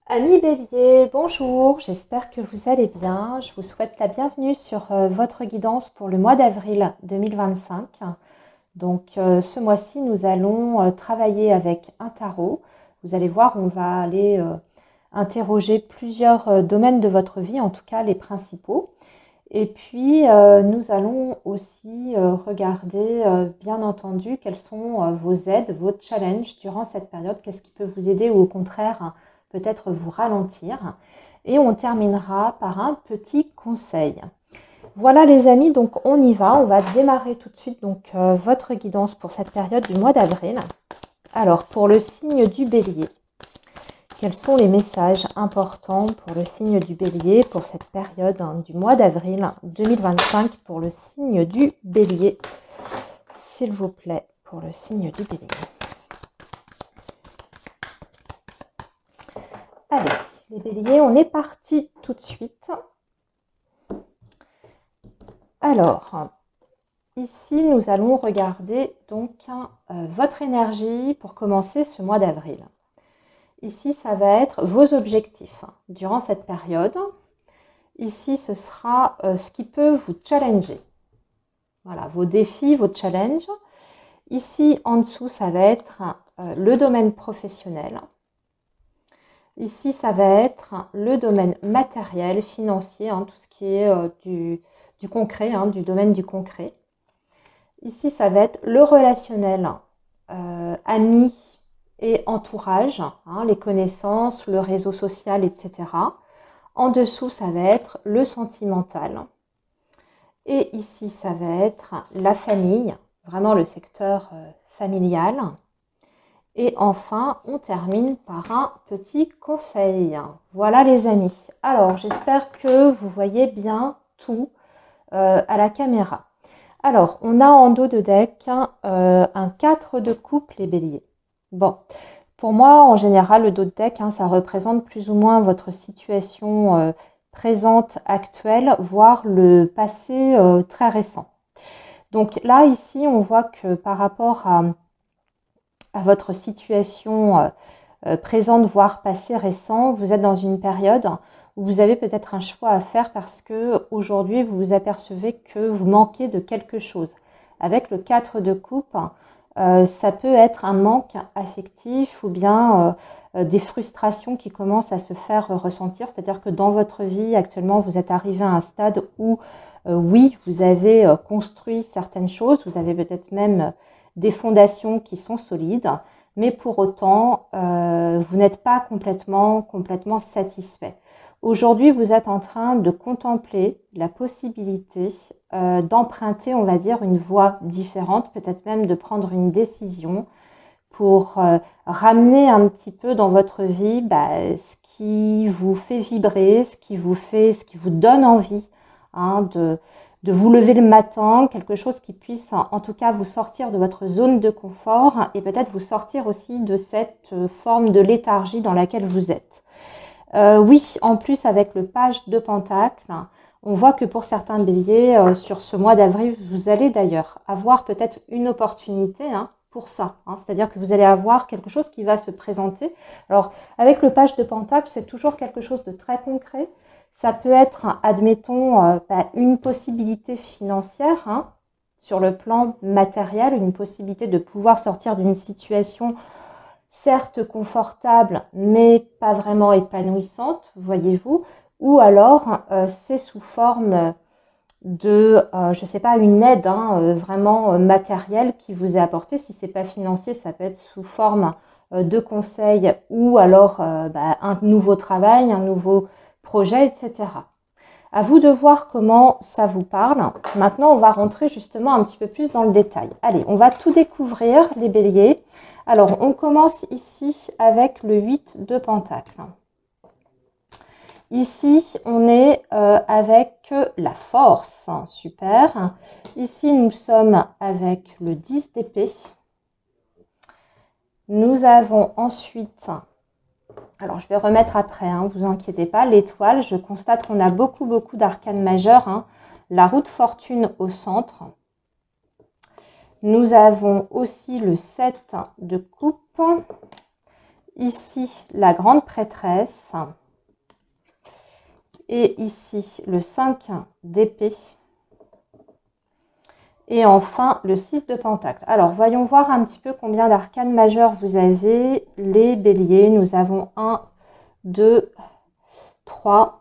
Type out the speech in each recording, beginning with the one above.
Amis Bélier, bonjour, j'espère que vous allez bien. Je vous souhaite la bienvenue sur votre guidance pour le mois d'avril 2025. Ce mois-ci, nous allons travailler avec un tarot. Vous allez voir, on va aller interroger plusieurs domaines de votre vie, en tout cas les principaux. Et puis, nous allons aussi regarder, bien entendu, quelles sont vos aides, vos challenges durant cette période. Qu'est-ce qui peut vous aider ou au contraire, peut-être vous ralentir. Et on terminera par un petit conseil. Voilà les amis, donc on y va. On va démarrer tout de suite votre guidance pour cette période du mois d'avril. Alors, pour le signe du Bélier, quels sont les messages importants pour le signe du Bélier pour cette période du mois d'avril 2025 pour le signe du Bélier? S'il vous plaît, pour le signe du Bélier. Allez, les Béliers, on est parti tout de suite. Alors, ici, nous allons regarder votre énergie pour commencer ce mois d'avril. Ici, ça va être vos objectifs durant cette période. Ici, ce sera ce qui peut vous challenger. Voilà, vos défis, vos challenges. Ici, en dessous, ça va être le domaine professionnel. Ici, ça va être le domaine matériel, financier, tout ce qui est du concret, du domaine du concret. Ici, ça va être le relationnel, amis et entourage, les connaissances, le réseau social, etc. En dessous, ça va être le sentimental. Et ici, ça va être la famille, vraiment le secteur familial. Et enfin, on termine par un petit conseil. Voilà les amis. Alors, j'espère que vous voyez bien tout à la caméra. Alors, on a en dos de deck un 4 de coupe, les béliers. Bon, pour moi, en général, le dos de deck, ça représente plus ou moins votre situation présente, actuelle, voire le passé très récent. Donc là, ici, on voit que par rapport à votre situation présente, voire passé récent, vous êtes dans une période où vous avez peut-être un choix à faire parce que aujourd'hui vous vous apercevez que vous manquez de quelque chose. Avec le 4 de coupe, ça peut être un manque affectif ou bien des frustrations qui commencent à se faire ressentir. C'est-à-dire que dans votre vie actuellement, vous êtes arrivé à un stade où oui, vous avez construit certaines choses, vous avez peut-être même des fondations qui sont solides, mais pour autant, vous n'êtes pas complètement satisfait. Aujourd'hui, vous êtes en train de contempler la possibilité d'emprunter, on va dire, une voie différente, peut-être même de prendre une décision pour ramener un petit peu dans votre vie ce qui vous fait vibrer, ce qui vous donne envie de vous lever le matin, quelque chose qui puisse en tout cas vous sortir de votre zone de confort et peut-être vous sortir aussi de cette forme de léthargie dans laquelle vous êtes. Oui, en plus avec le page de Pentacle, on voit que pour certains béliers, sur ce mois d'avril, vous allez d'ailleurs avoir peut-être une opportunité pour ça. C'est-à-dire que vous allez avoir quelque chose qui va se présenter. Alors, avec le page de Pentacle, c'est toujours quelque chose de très concret. Ça peut être, admettons, une possibilité financière sur le plan matériel, une possibilité de pouvoir sortir d'une situation certes confortable, mais pas vraiment épanouissante, voyez-vous. Ou alors, c'est sous forme de, je ne sais pas, une aide vraiment matérielle qui vous est apportée. Si ce n'est pas financier, ça peut être sous forme de conseils ou alors un nouveau travail, un nouveau projet, etc. À vous de voir comment ça vous parle. Maintenant, on va rentrer justement un petit peu plus dans le détail. Allez, on va tout découvrir, les béliers. Alors, on commence ici avec le 8 de Pentacle. Ici, on est avec la force. Super. Ici, nous sommes avec le 10 d'épée. Nous avons ensuite... Alors, je vais remettre après, vous inquiétez pas. L'étoile, je constate qu'on a beaucoup d'arcanes majeures. La roue de fortune au centre. Nous avons aussi le 7 de coupe. ici la grande prêtresse et ici le 5 d'épée et enfin le 6 de pentacle. Alors voyons voir un petit peu combien d'arcanes majeures vous avez, les béliers. Nous avons 1, 2, 3,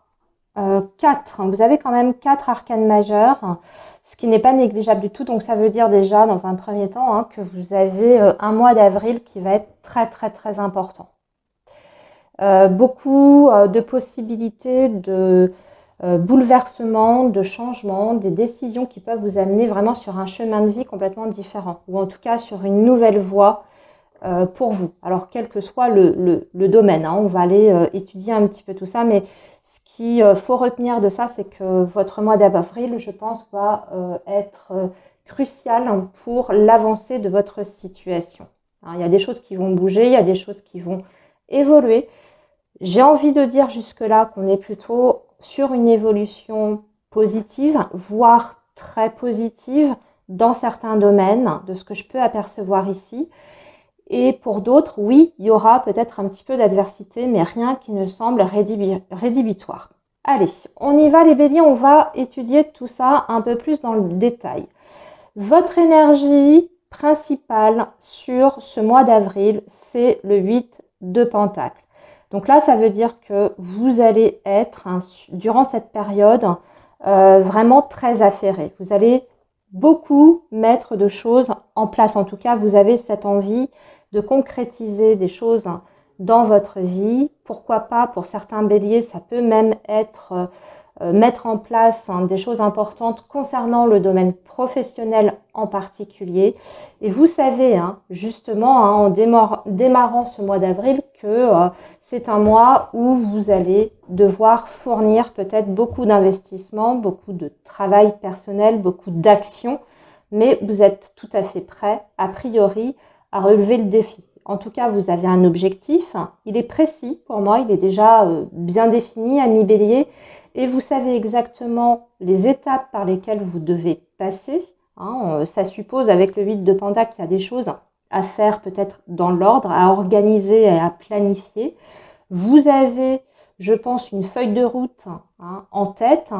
4. Vous avez quand même 4 arcanes majeures, ce qui n'est pas négligeable du tout. Donc ça veut dire déjà dans un premier temps que vous avez un mois d'avril qui va être très important. Beaucoup de possibilités de bouleversements, de changements, des décisions qui peuvent vous amener vraiment sur un chemin de vie complètement différent, ou en tout cas sur une nouvelle voie pour vous. Alors quel que soit le domaine, on va aller étudier un petit peu tout ça, mais ce qu'il faut retenir de ça, c'est que votre mois d'avril, je pense, va être crucial pour l'avancée de votre situation. Il y a des choses qui vont bouger, il y a des choses qui vont évoluer. J'ai envie de dire jusque-là qu'on est plutôt sur une évolution positive, voire très positive dans certains domaines, de ce que je peux apercevoir ici. Et pour d'autres, oui, il y aura peut-être un petit peu d'adversité, mais rien qui ne semble rédhibitoire. Allez, on y va les béliers, on va étudier tout ça un peu plus dans le détail. Votre énergie principale sur ce mois d'avril, c'est le 8 de pentacle. Donc là, ça veut dire que vous allez être, durant cette période, vraiment très affairé. Vous allez beaucoup mettre de choses en place. En tout cas, vous avez cette envie de concrétiser des choses dans votre vie. Pourquoi pas, pour certains béliers, ça peut même être mettre en place des choses importantes concernant le domaine professionnel en particulier. Et vous savez, justement, en démarrant ce mois d'avril, que c'est un mois où vous allez devoir fournir peut-être beaucoup d'investissements, beaucoup de travail personnel, beaucoup d'actions, mais vous êtes tout à fait prêt, a priori, à relever le défi. En tout cas, vous avez un objectif, il est précis pour moi, il est déjà bien défini, ami bélier, et vous savez exactement les étapes par lesquelles vous devez passer. Ça suppose, avec le 8 de pentacle, qu'il y a des choses à faire peut-être dans l'ordre, à organiser et à planifier. Vous avez, je pense, une feuille de route en tête,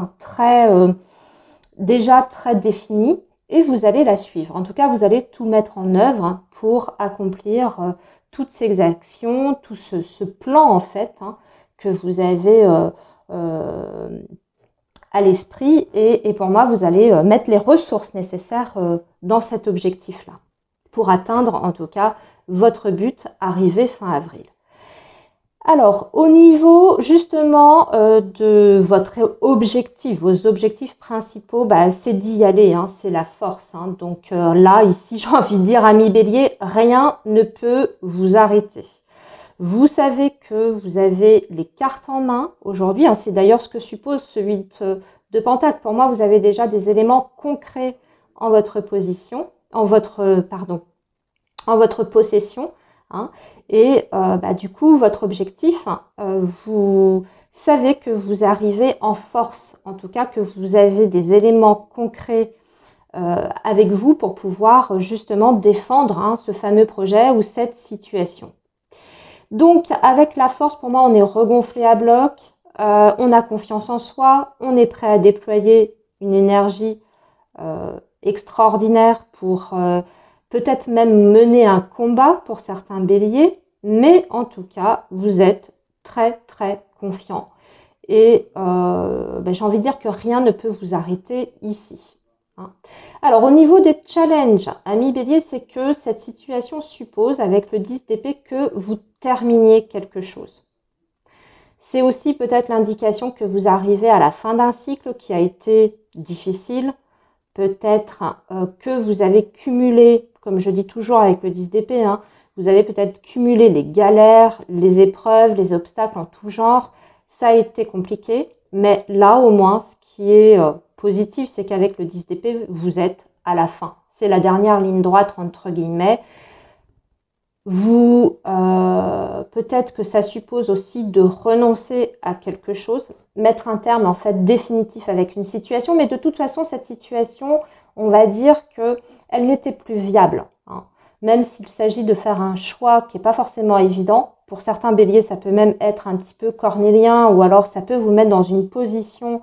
déjà très définie, et vous allez la suivre. En tout cas, vous allez tout mettre en œuvre pour accomplir toutes ces actions, tout ce plan en fait que vous avez à l'esprit. Et pour moi, vous allez mettre les ressources nécessaires dans cet objectif-là pour atteindre en tout cas votre but arrivé fin avril. Alors, au niveau justement de votre objectif, vos objectifs principaux, c'est d'y aller, c'est la force. Donc là, ici, j'ai envie de dire, ami bélier, rien ne peut vous arrêter. Vous savez que vous avez les cartes en main aujourd'hui. C'est d'ailleurs ce que suppose ce 8 de pentacle. Pour moi, vous avez déjà des éléments concrets en votre possession. Et du coup, votre objectif, vous savez que vous arrivez en force. En tout cas, que vous avez des éléments concrets avec vous pour pouvoir justement défendre ce fameux projet ou cette situation. Donc, avec la force, pour moi, on est regonflé à bloc, on a confiance en soi, on est prêt à déployer une énergie extraordinaire pour peut-être même mener un combat pour certains béliers, mais en tout cas, vous êtes très confiant. Et j'ai envie de dire que rien ne peut vous arrêter ici. Alors, au niveau des challenges, ami bélier, c'est que cette situation suppose, avec le 10 d'épée, que vous terminiez quelque chose. C'est aussi peut-être l'indication que vous arrivez à la fin d'un cycle qui a été difficile. Peut-être que vous avez cumulé, comme je dis toujours avec le 10 d'épée, vous avez peut-être cumulé les galères, les épreuves, les obstacles en tout genre. Ça a été compliqué, mais là au moins, ce qui est positif, c'est qu'avec le 10 d'épée, vous êtes à la fin. C'est la dernière ligne droite, entre guillemets. Vous, peut-être que ça suppose aussi de renoncer à quelque chose, mettre un terme en fait définitif avec une situation, mais de toute façon, cette situation, on va dire qu'elle n'était plus viable. Même s'il s'agit de faire un choix qui n'est pas forcément évident, pour certains béliers, ça peut même être un petit peu cornélien ou alors ça peut vous mettre dans une position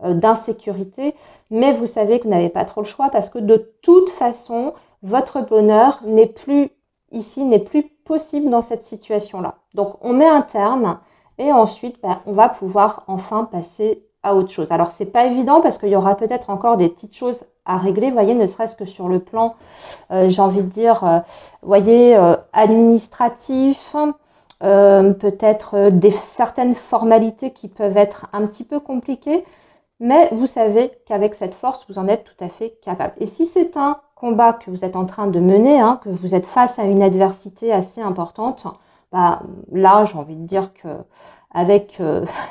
d'insécurité. Mais vous savez que vous n'avez pas trop le choix parce que de toute façon, votre bonheur n'est plus ici, n'est plus possible dans cette situation-là. Donc, on met un terme et ensuite, on va pouvoir enfin passer à autre chose. Alors, c'est pas évident parce qu'il y aura peut-être encore des petites choses à régler, voyez, ne serait-ce que sur le plan, j'ai envie de dire, voyez, administratif, peut-être certaines formalités qui peuvent être un petit peu compliquées, mais vous savez qu'avec cette force, vous en êtes tout à fait capable. Et si c'est un combat que vous êtes en train de mener, hein, que vous êtes face à une adversité assez importante, bah, là, j'ai envie de dire que avec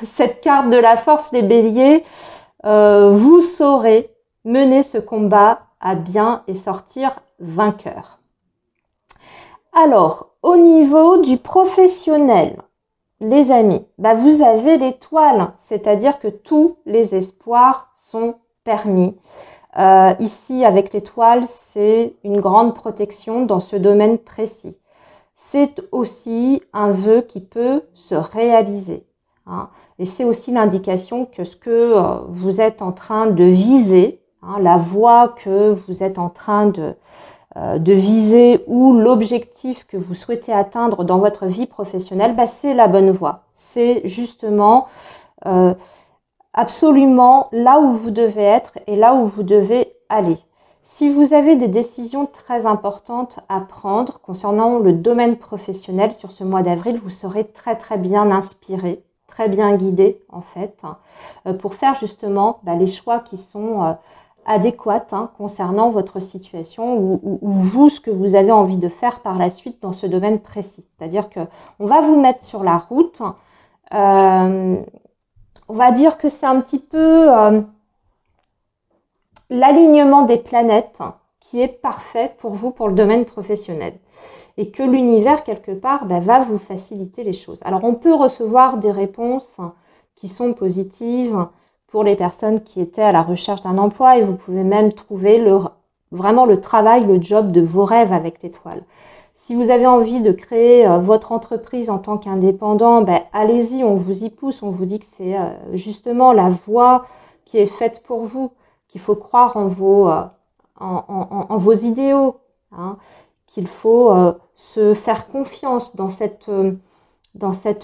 cette carte de la force, les béliers, vous saurez mener ce combat à bien et sortir vainqueur. Alors, au niveau du professionnel, les amis, bah vous avez l'étoile, c'est-à-dire que tous les espoirs sont permis. Ici, avec l'étoile, c'est une grande protection dans ce domaine précis. C'est aussi un vœu qui peut se réaliser. Hein, et c'est aussi l'indication que ce que vous êtes en train de viser, hein, la voie que vous êtes en train de viser ou l'objectif que vous souhaitez atteindre dans votre vie professionnelle, bah, c'est la bonne voie. C'est justement absolument là où vous devez être et là où vous devez aller. Si vous avez des décisions très importantes à prendre concernant le domaine professionnel sur ce mois d'avril, vous serez très très bien inspiré, très bien guidé en fait, pour faire justement les choix qui sont adéquates concernant votre situation ou vous, ce que vous avez envie de faire par la suite dans ce domaine précis. C'est-à-dire qu'on va vous mettre sur la route. On va dire que c'est un petit peu l'alignement des planètes qui est parfait pour vous, pour le domaine professionnel. Et que l'univers, quelque part, va vous faciliter les choses. Alors, on peut recevoir des réponses qui sont positives pour les personnes qui étaient à la recherche d'un emploi et vous pouvez même trouver vraiment le travail, le job de vos rêves avec l'étoile. Si vous avez envie de créer votre entreprise en tant qu'indépendant, allez-y, on vous y pousse, on vous dit que c'est justement la voie qui est faite pour vous, qu'il faut croire en vos idéaux, hein, qu'il faut se faire confiance dans cette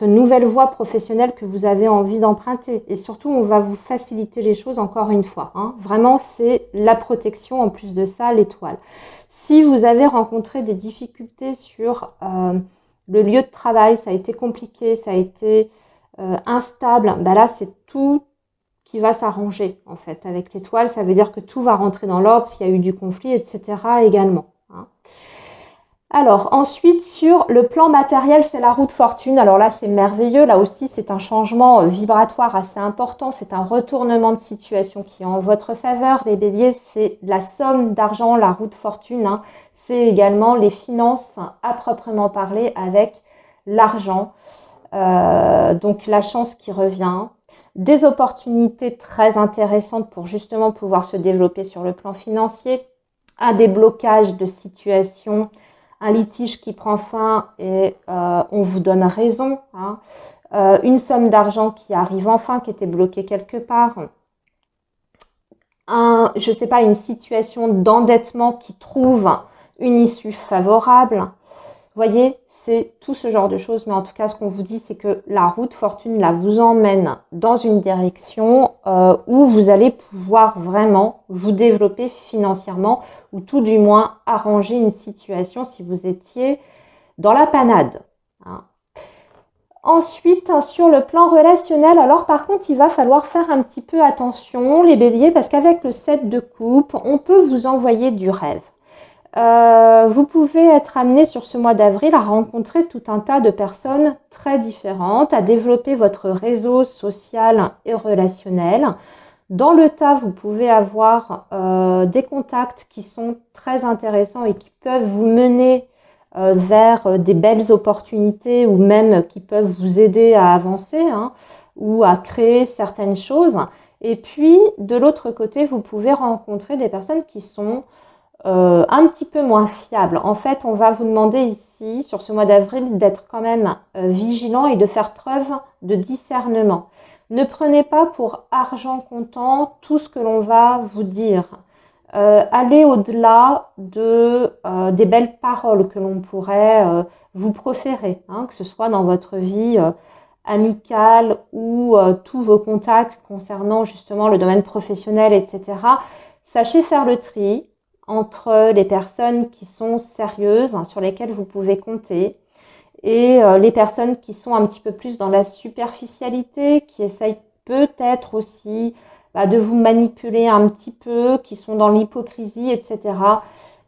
nouvelle voie professionnelle que vous avez envie d'emprunter. Et surtout, on va vous faciliter les choses encore une fois. Hein. Vraiment, c'est la protection, en plus de ça, l'étoile. Si vous avez rencontré des difficultés sur le lieu de travail, ça a été compliqué, ça a été instable, là, c'est tout qui va s'arranger, en fait. Avec l'étoile, ça veut dire que tout va rentrer dans l'ordre s'il y a eu du conflit, etc. également. Hein. Alors, ensuite, sur le plan matériel, c'est la roue de fortune. Alors là, c'est merveilleux. Là aussi, c'est un changement vibratoire assez important. C'est un retournement de situation qui est en votre faveur. Les béliers, c'est la somme d'argent, la roue de fortune. Hein. C'est également les finances à proprement parler avec l'argent. Donc, la chance qui revient. Des opportunités très intéressantes pour justement pouvoir se développer sur le plan financier. Un déblocage de situation, un litige qui prend fin et on vous donne raison. Hein. Une somme d'argent qui arrive enfin, qui était bloquée quelque part. Je ne sais pas, une situation d'endettement qui trouve une issue favorable. Vous voyez, c'est tout ce genre de choses. Mais en tout cas, ce qu'on vous dit, c'est que la roue de fortune, là, vous emmène dans une direction où vous allez pouvoir vraiment vous développer financièrement ou tout du moins arranger une situation si vous étiez dans la panade. Hein. Ensuite, sur le plan relationnel, alors par contre, il va falloir faire un petit peu attention, les béliers, parce qu'avec le 7 de coupe, on peut vous envoyer du rêve. Vous pouvez être amené sur ce mois d'avril à rencontrer tout un tas de personnes très différentes, à développer votre réseau social et relationnel. Dans le tas, vous pouvez avoir des contacts qui sont très intéressants et qui peuvent vous mener vers des belles opportunités ou même qui peuvent vous aider à avancer ou à créer certaines choses. Et puis, de l'autre côté, vous pouvez rencontrer des personnes qui sont un petit peu moins fiable. En fait, on va vous demander ici, sur ce mois d'avril, d'être quand même vigilant et de faire preuve de discernement. Ne prenez pas pour argent comptant tout ce que l'on va vous dire. Allez au-delà des belles paroles que l'on pourrait vous proférer, hein, que ce soit dans votre vie amicale ou tous vos contacts concernant justement le domaine professionnel, etc. Sachez faire le tri entre les personnes qui sont sérieuses, hein, sur lesquelles vous pouvez compter, et les personnes qui sont un petit peu plus dans la superficialité, qui essayent peut-être aussi de vous manipuler un petit peu, qui sont dans l'hypocrisie, etc.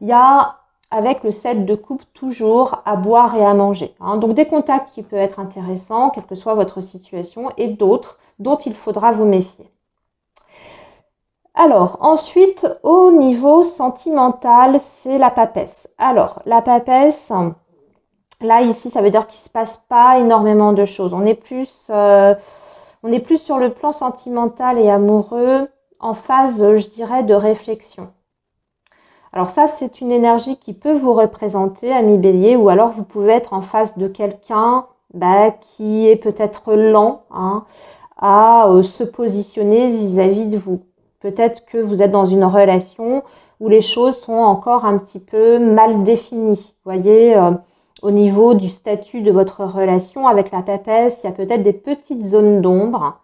Il y a, avec le 7 de coupe, toujours à boire et à manger, hein. Donc des contacts qui peuvent être intéressants, quelle que soit votre situation, et d'autres dont il faudra vous méfier. Alors, ensuite, au niveau sentimental, c'est la papesse. Alors, la papesse, là, ici, ça veut dire qu'il ne se passe pas énormément de choses. On est plus sur le plan sentimental et amoureux, en phase, je dirais, de réflexion. Alors ça, c'est une énergie qui peut vous représenter, ami Bélier, ou alors vous pouvez être en face de quelqu'un qui est peut-être lent, hein, à se positionner vis-à-vis de vous. Peut-être que vous êtes dans une relation où les choses sont encore un petit peu mal définies. Vous voyez, au niveau du statut de votre relation avec la papesse, il y a peut-être des petites zones d'ombre.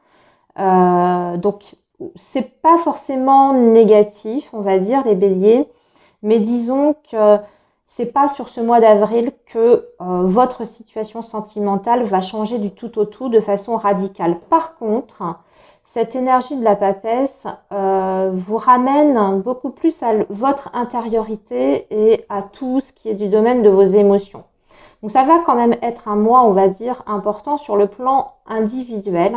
Donc, c'est pas forcément négatif, on va dire, les béliers, mais disons que c'est pas sur ce mois d'avril que votre situation sentimentale va changer du tout au tout de façon radicale. Par contre, cette énergie de la papesse vous ramène beaucoup plus à votre intériorité et à tout ce qui est du domaine de vos émotions. Donc ça va quand même être un mois, on va dire, important sur le plan individuel.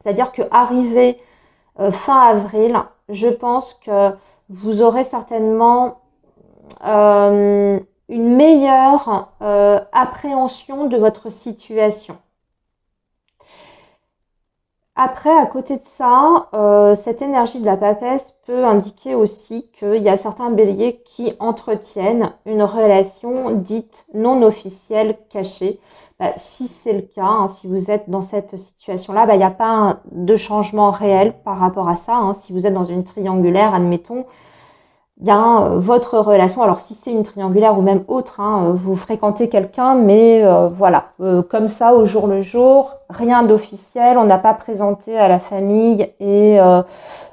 C'est-à-dire qu'arrivé fin avril, je pense que vous aurez certainement une meilleure appréhension de votre situation. Après, à côté de ça, cette énergie de la papesse peut indiquer aussi qu'il y a certains béliers qui entretiennent une relation dite non officielle, cachée. Si c'est le cas, hein, si vous êtes dans cette situation-là, il n'y a pas de changement réel par rapport à ça, hein. Si vous êtes dans une triangulaire, admettons, bien votre relation, alors si c'est une triangulaire ou même autre, hein, vous fréquentez quelqu'un, mais voilà, comme ça au jour le jour, rien d'officiel, on n'a pas présenté à la famille et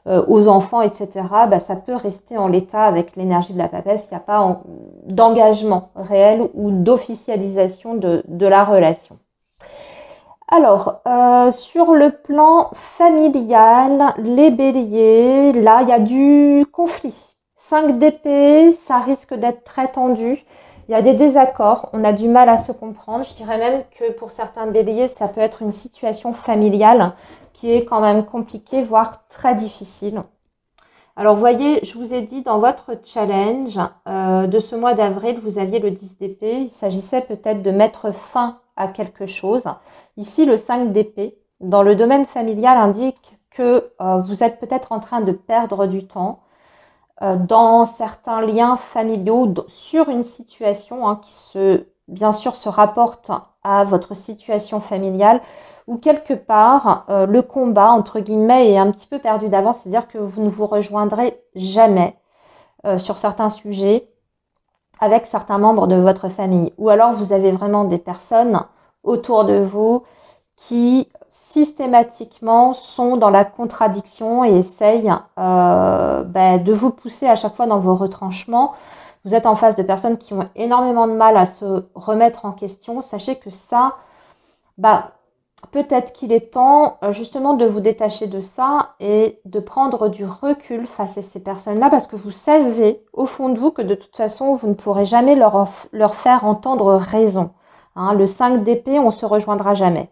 aux enfants, etc. Ça peut rester en l'état avec l'énergie de la papesse, il n'y a pas d'engagement réel ou d'officialisation de la relation. Alors, sur le plan familial, les béliers, là, il y a du conflit. 5 d'épée, ça risque d'être très tendu. Il y a des désaccords, on a du mal à se comprendre. Je dirais même que pour certains béliers, ça peut être une situation familiale qui est quand même compliquée, voire très difficile. Alors, vous voyez, je vous ai dit dans votre challenge de ce mois d'avril, vous aviez le 10 d'épée. Il s'agissait peut-être de mettre fin à quelque chose. Ici, le 5 d'épée, dans le domaine familial, indique que vous êtes peut-être en train de perdre du temps dans certains liens familiaux, sur une situation qui bien sûr se rapporte à votre situation familiale, où quelque part le combat entre guillemets est un petit peu perdu d'avance, c'est-à-dire que vous ne vous rejoindrez jamais sur certains sujets avec certains membres de votre famille, ou alors vous avez vraiment des personnes autour de vous qui systématiquement sont dans la contradiction et essayent de vous pousser à chaque fois dans vos retranchements. Vous êtes en face de personnes qui ont énormément de mal à se remettre en question. Sachez que ça, peut-être qu'il est temps justement de vous détacher de ça et de prendre du recul face à ces personnes-là, parce que vous savez au fond de vous que de toute façon, vous ne pourrez jamais leur faire entendre raison. Hein, le 5 d'épée, on ne se rejoindra jamais.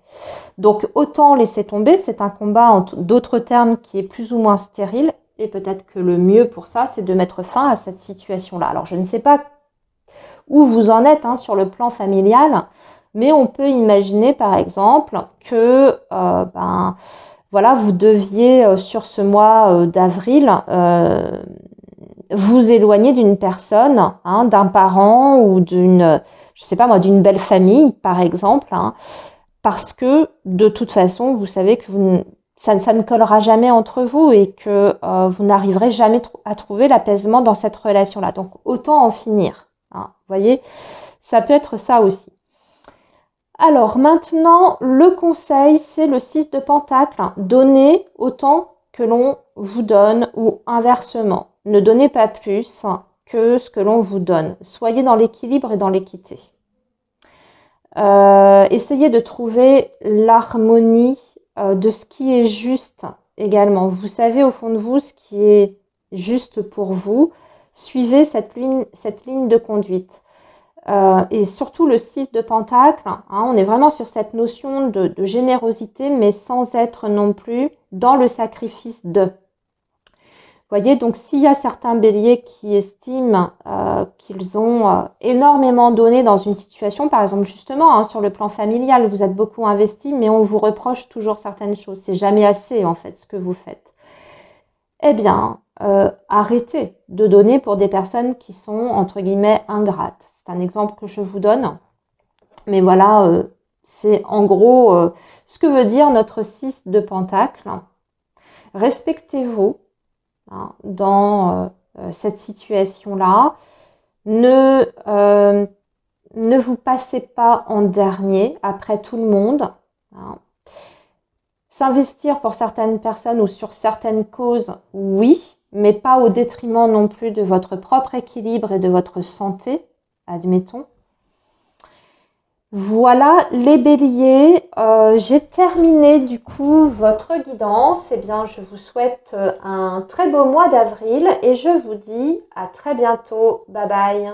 Donc autant laisser tomber, c'est un combat en d'autres termes qui est plus ou moins stérile, et peut-être que le mieux pour ça, c'est de mettre fin à cette situation-là. Alors je ne sais pas où vous en êtes sur le plan familial, mais on peut imaginer par exemple que vous deviez sur ce mois d'avril vous éloigner d'une personne, hein, d'un parent ou d'une, je sais pas moi, d'une belle famille, par exemple, hein, parce que de toute façon, vous savez que ça ne collera jamais entre vous et que vous n'arriverez jamais à trouver l'apaisement dans cette relation-là. Donc, autant en finir. Hein, vous voyez, ça peut être ça aussi. Alors, maintenant, le conseil, c'est le 6 de Pentacle. Donnez autant que l'on vous donne ou inversement. Ne donnez pas plus que ce que l'on vous donne. Soyez dans l'équilibre et dans l'équité. Essayez de trouver l'harmonie de ce qui est juste également. Vous savez au fond de vous ce qui est juste pour vous. Suivez cette ligne de conduite. Et surtout le 6 de Pentacle, hein, on est vraiment sur cette notion de générosité, mais sans être non plus dans le sacrifice de. Vous voyez, donc s'il y a certains béliers qui estiment qu'ils ont énormément donné dans une situation, par exemple justement hein, sur le plan familial, vous êtes beaucoup investi, mais on vous reproche toujours certaines choses. C'est jamais assez en fait ce que vous faites. Eh bien, arrêtez de donner pour des personnes qui sont entre guillemets ingrates. C'est un exemple que je vous donne. Mais voilà, c'est en gros ce que veut dire notre 6 de Pentacle. Respectez-vous hein, dans cette situation-là. Ne vous passez pas en dernier après tout le monde. Hein. S'investir pour certaines personnes ou sur certaines causes, oui, mais pas au détriment non plus de votre propre équilibre et de votre santé, admettons. Voilà les béliers, j'ai terminé du coup votre guidance. Eh bien, je vous souhaite un très beau mois d'avril et je vous dis à très bientôt. Bye bye.